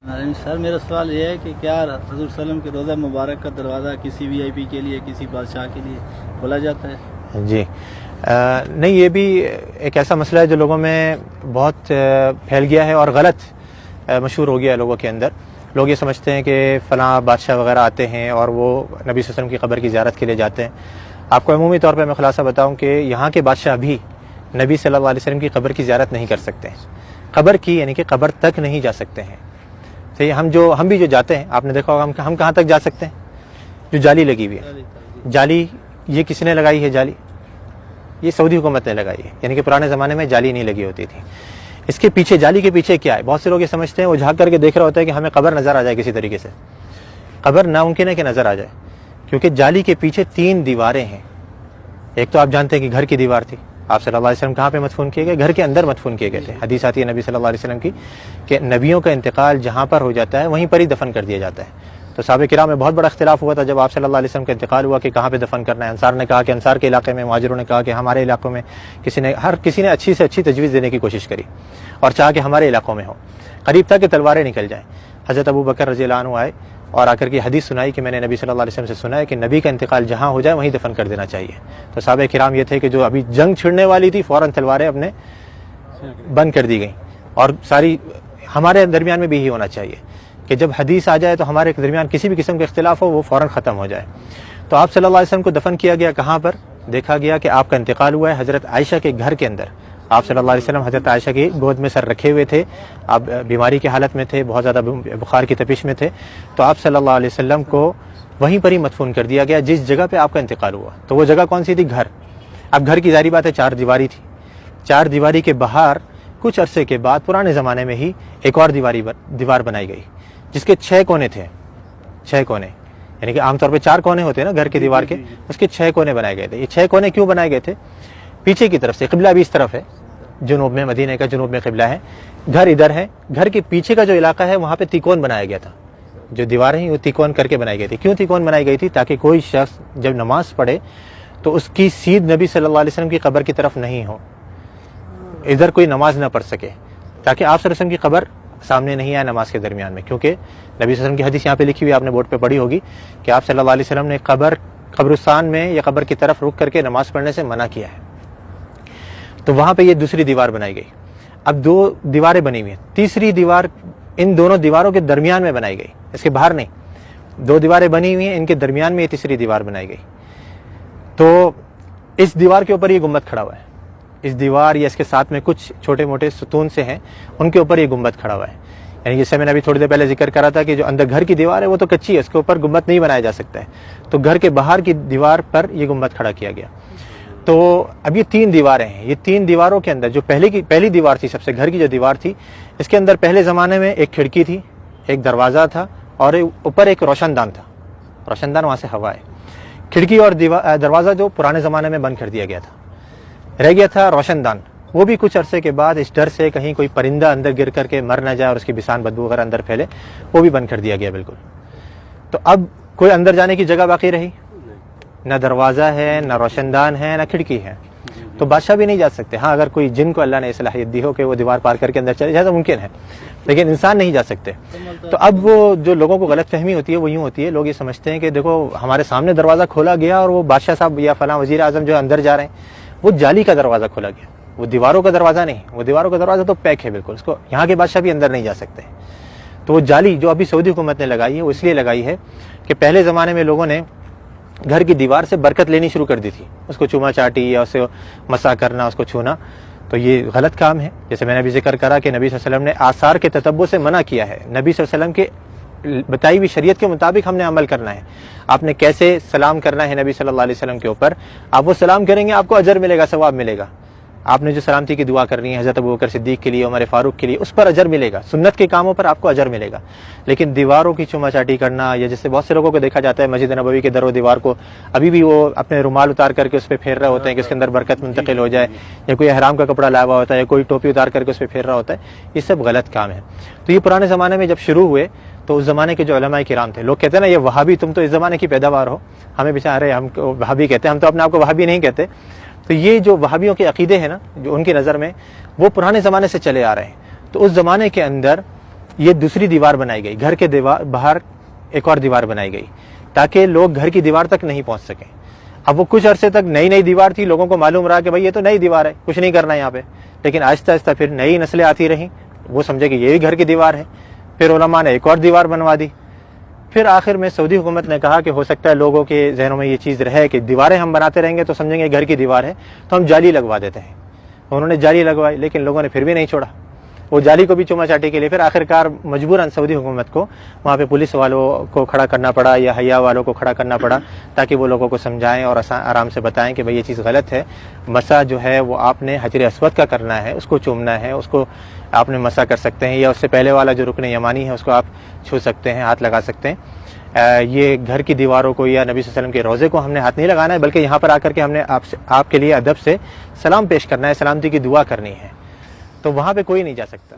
سر میرا سوال یہ ہے کہ کیا حضور صلی اللہ علیہ وسلم کے روضہ مبارک کا دروازہ کسی وی آئی پی کے لیے، کسی بادشاہ کے لیے کھولا جاتا ہے؟ جی نہیں، یہ بھی ایک ایسا مسئلہ ہے جو لوگوں میں بہت پھیل گیا ہے اور غلط مشہور ہو گیا ہے لوگوں کے اندر۔ لوگ یہ سمجھتے ہیں کہ فلاں بادشاہ وغیرہ آتے ہیں اور وہ نبی صلی اللہ علیہ وسلم کی قبر کی زیارت کے لیے جاتے ہیں۔ آپ کو عمومی طور پہ میں خلاصہ بتاؤں کہ یہاں کے بادشاہ بھی نبی صلی اللہ علیہ وسلم کی قبر کی زیارت نہیں کر سکتے ہیں، قبر کی یعنی کہ قبر تک نہیں جا سکتے ہیں۔ صحیح، ہم بھی جو جاتے ہیں، آپ نے دیکھا ہوگا ہم کہاں تک جا سکتے ہیں؟ جو جالی لگی ہوئی ہے، جالی یہ کس نے لگائی ہے؟ جالی یہ سعودی حکومت نے لگائی ہے، یعنی کہ پرانے زمانے میں جالی نہیں لگی ہوتی تھی۔ اس کے پیچھے، جالی کے پیچھے کیا ہے؟ بہت سے لوگ یہ سمجھتے ہیں، وہ جھانک کر کے دیکھ رہا ہوتا ہے کہ ہمیں قبر نظر آ جائے کسی طریقے سے۔ قبر ناممکن ہے کہ نظر آ جائے، کیونکہ جالی کے پیچھے 3 دیواریں ہیں۔ ایک تو آپ جانتے ہیں کہ گھر کی دیوار تھی، آپ صلی اللہ علیہ وسلم کہاں پہ مدفون کیے گئے؟ گھر کے اندر مدفون کیے گئے تھے۔ حدیث آتی ہے نبی صلی اللہ علیہ وسلم کی کہ نبیوں کا انتقال جہاں پر ہو جاتا ہے وہیں پر ہی دفن کر دیا جاتا ہے۔ تو صحابہ کرام میں بہت بڑا اختلاف ہوا تھا جب آپ صلی اللہ علیہ وسلم کا انتقال ہوا کہ کہاں پہ دفن کرنا ہے۔ انصار نے کہا کہ انصار کے علاقے میں، مہاجروں نے کہا کہ ہمارے علاقوں میں، ہر کسی نے اچھی سے اچھی تجویز دینے کی کوشش کری اور چاہا کہ ہمارے علاقوں میں ہو۔ قریب تھا کہ تلواریں نکل جائیں۔ حضرت ابو بکر رضی اللہ عنہ آئے اور آ کر کے حدیث سنائی کہ میں نے نبی صلی اللہ علیہ وسلم سے سنا ہے کہ نبی کا انتقال جہاں ہو جائے وہیں دفن کر دینا چاہیے۔ تو صحابہ کرام یہ تھے کہ جو ابھی جنگ چھڑنے والی تھی فوراً تلواریں اپنے بند کر دی گئیں، اور ساری ہمارے درمیان میں بھی یہی ہونا چاہیے کہ جب حدیث آ جائے تو ہمارے درمیان کسی بھی قسم کا اختلاف ہو وہ فوراً ختم ہو جائے۔ تو آپ صلی اللہ علیہ وسلم کو دفن کیا گیا کہاں پر؟ دیکھا گیا کہ آپ کا انتقال ہوا ہے حضرت عائشہ کے گھر کے اندر۔ آپ صلی اللہ علیہ وسلم حضرت عائشہ کی گود میں سر رکھے ہوئے تھے، آپ بیماری کی حالت میں تھے، بہت زیادہ بخار کی تپش میں تھے، تو آپ صلی اللہ علیہ وسلم کو وہیں پر ہی مدفون کر دیا گیا جس جگہ پہ آپ کا انتقال ہوا۔ تو وہ جگہ کون سی تھی؟ گھر۔ اب گھر کی ظاہری بات ہے 4 دیواری تھی، 4 دیواری کے باہر کچھ عرصے کے بعد پرانے زمانے میں ہی ایک اور دیوار بنائی گئی جس کے 6 کونے تھے، 6 کونے، یعنی کہ عام طور پہ 4 کونے ہوتے ہیں نا گھر کی دیوار کے، اس کے 6 کونے بنائے گئے تھے۔ یہ 6 کونے کیوں بنائے گئے تھے؟ پیچھے کی طرف سے، قبلہ بھی اس طرف ہے، جنوب میں، مدینہ کا جنوب میں قبلہ ہے، گھر ادھر ہے، گھر کے پیچھے کا جو علاقہ ہے وہاں پہ تیکون بنایا گیا تھا۔ جو دیواریں ہیں وہ تیکون کر کے بنائی گئی تھی۔ کیوں تیکون بنائی گئی تھی؟ تاکہ کوئی شخص جب نماز پڑھے تو اس کی سیدھ نبی صلی اللہ علیہ وسلم کی قبر کی طرف نہیں ہو، ادھر کوئی نماز نہ پڑھ سکے، تاکہ آپ صلی اللہ علیہ وسلم کی قبر سامنے نہیں آئے نماز کے درمیان میں۔ کیونکہ نبی صلی اللہ علیہ وسلم کی حدیث یہاں پہ لکھی ہوئی، آپ نے بورڈ پہ پڑھی ہوگی کہ آپ صلی اللہ علیہ وسلم نے قبرستان میں یا قبر کی طرف رک کر کے نماز پڑھنے سے منع کیا ہے۔ تو وہاں پہ یہ دوسری دیوار بنائی گئی۔ اب 2 دیواریں بنی ہوئی ہیں، تیسری دیوار ان دونوں دیواروں کے درمیان میں بنائی گئی، اس کے باہر نہیں۔ 2 دیواریں بنی ہوئی ہیں، ان کے درمیان میں یہ تیسری دیوار بنائی گئی۔ تو اس دیوار کے اوپر یہ گنبد کھڑا ہوا ہے، اس دیوار یا اس کے ساتھ میں کچھ چھوٹے موٹے ستون سے ہیں، ان کے اوپر یہ گنبد کھڑا ہوا ہے۔ یعنی جیسے میں نے ابھی تھوڑی دیر پہلے ذکر کرا تھا کہ جو اندر گھر کی دیوار ہے وہ تو کچی ہے، اس کے اوپر گنبد نہیں بنایا جا سکتا ہے، تو گھر کے باہر کی دیوار پر یہ گنبد کھڑا کیا گیا۔ تو اب یہ 3 دیواریں ہیں، یہ 3 دیواروں کے اندر جو پہلی دیوار تھی، سب سے گھر کی جو دیوار تھی، اس کے اندر پہلے زمانے میں ایک کھڑکی تھی، ایک دروازہ تھا، اور اوپر ایک روشن دان تھا۔ روشن دان وہاں سے ہوا ہے۔ کھڑکی اور دروازہ جو پرانے زمانے میں بند کر دیا گیا تھا، رہ گیا تھا روشن دان۔ وہ بھی کچھ عرصے کے بعد اس ڈر سے کہیں کوئی پرندہ اندر گر کر کے مر نہ جائے اور اس کی بسان بدبو وغیرہ اندر پھیلے، وہ بھی بند کر دیا گیا بالکل۔ تو اب کوئی اندر جانے کی جگہ باقی رہی؟ نہ دروازہ ہے، نہ روشن دان ہے، نہ کھڑکی ہے، تو بادشاہ بھی نہیں جا سکتے۔ ہاں اگر کوئی جن کو اللہ نے صلاحیت دی ہو کہ وہ دیوار پار کر کے اندر چلے جائے تو ممکن ہے، لیکن انسان نہیں جا سکتے۔ تو اب وہ جو لوگوں کو غلط فہمی ہوتی ہے وہ یوں ہوتی ہے، لوگ یہ سمجھتے ہیں کہ دیکھو ہمارے سامنے دروازہ کھولا گیا اور وہ بادشاہ صاحب یا فلاں وزیر اعظم جو اندر جا رہے ہیں، وہ جالی کا دروازہ کھولا گیا، وہ دیواروں کا دروازہ نہیں، وہ دیواروں کا دروازہ تو پیک ہے بالکل، اس کو یہاں کے بادشاہ بھی اندر نہیں جا سکتے۔ تو وہ جالی جو ابھی سعودی حکومت نے لگائی ہے وہ اس لیے لگائی ہے کہ پہلے زمانے میں لوگوں نے گھر کی دیوار سے برکت لینی شروع کر دی تھی، اس کو چوما چاٹی یا اسے مسا کرنا، اس کو چھونا، تو یہ غلط کام ہے۔ جیسے میں نے ابھی ذکر کرا کہ نبی صلی اللہ علیہ وسلم نے آثار کے تتبع سے منع کیا ہے۔ نبی صلی اللہ علیہ وسلم کے بتائی ہوئی شریعت کے مطابق ہم نے عمل کرنا ہے۔ آپ نے کیسے سلام کرنا ہے نبی صلی اللہ علیہ وسلم کے اوپر، آپ وہ سلام کریں گے آپ کو اجر ملے گا، ثواب ملے گا۔ آپ نے جو سلامتی کی دعا کرنی ہے حضرت ابوبکر صدیق کے لیے، عمر فاروق کے لیے، اس پر اجر ملے گا، سنت کے کاموں پر آپ کو اجر ملے گا۔ لیکن دیواروں کی چوما چاٹی کرنا، یا جیسے بہت سے لوگوں کو دیکھا جاتا ہے مسجد نبوی کے در و دیوار کو ابھی بھی وہ اپنے رومال اتار کر کے اس پہ پھیر رہے ہوتے ہیں کہ اس کے اندر برکت منتقل ہو جائے، یا کوئی احرام کا کپڑا لایا ہوا ہوتا ہے، یا کوئی ٹوپی اتار کر کے اس پہ پھیر رہا ہوتا ہے، یہ سب غلط کام ہے۔ تو یہ پرانے زمانے میں جب شروع ہوئے تو اس زمانے کے جو علماء کرام تھے، لوگ کہتے ہیں نا یہ وہابی، تم تو اس زمانے کی پیداوار ہو، ہمیں بیچارے ہم وہابی کہتے ہیں، ہم تو اپنے آپ کو وہابی نہیں کہتے۔ تو یہ جو وہابیوں کے عقیدے ہیں نا، جو ان کی نظر میں وہ پرانے زمانے سے چلے آ رہے ہیں، تو اس زمانے کے اندر یہ دوسری دیوار بنائی گئی، گھر کے باہر ایک اور دیوار بنائی گئی تاکہ لوگ گھر کی دیوار تک نہیں پہنچ سکیں۔ اب وہ کچھ عرصے تک نئی دیوار تھی، لوگوں کو معلوم رہا کہ بھائی یہ تو نئی دیوار ہے، کچھ نہیں کرنا یہاں پہ، لیکن آہستہ آہستہ پھر نئی نسلیں آتی رہیں، وہ سمجھے کہ یہ بھی گھر کی دیوار ہے، پھر علماء نے ایک اور دیوار بنوا دی۔ پھر آخر میں سعودی حکومت نے کہا کہ ہو سکتا ہے لوگوں کے ذہنوں میں یہ چیز رہے کہ دیواریں ہم بناتے رہیں گے تو سمجھیں گے گھر کی دیوار ہے، تو ہم جالی لگوا دیتے ہیں۔ انہوں نے جالی لگوائی، لیکن لوگوں نے پھر بھی نہیں چھوڑا، وہ جالی کو بھی چوما چاٹی کے لیے پھر آخرکار مجبوراً سعودی حکومت کو وہاں پہ پولیس والوں کو کھڑا کرنا پڑا یا حیا والوں کو کھڑا کرنا پڑا تاکہ وہ لوگوں کو سمجھائیں اور آرام سے بتائیں کہ بھئی یہ چیز غلط ہے، مسح جو ہے وہ آپ نے حجر اسود کا کرنا ہے، اس کو چومنا ہے، اس کو آپ نے مسح کر سکتے ہیں، یا اس سے پہلے والا جو رکن یمانی ہے اس کو آپ چھو سکتے ہیں، ہاتھ لگا سکتے ہیں۔ یہ گھر کی دیواروں کو یا نبی صلی اللہ علیہ وسلم کے روضے کو ہم نے ہاتھ نہیں لگانا ہے، بلکہ یہاں پر آ کر کے ہم نے آپ کے لیے ادب سے سلام پیش کرنا ہے، سلامتی کی دعا کرنی ہے، تو وہاں پہ کوئی نہیں جا سکتا۔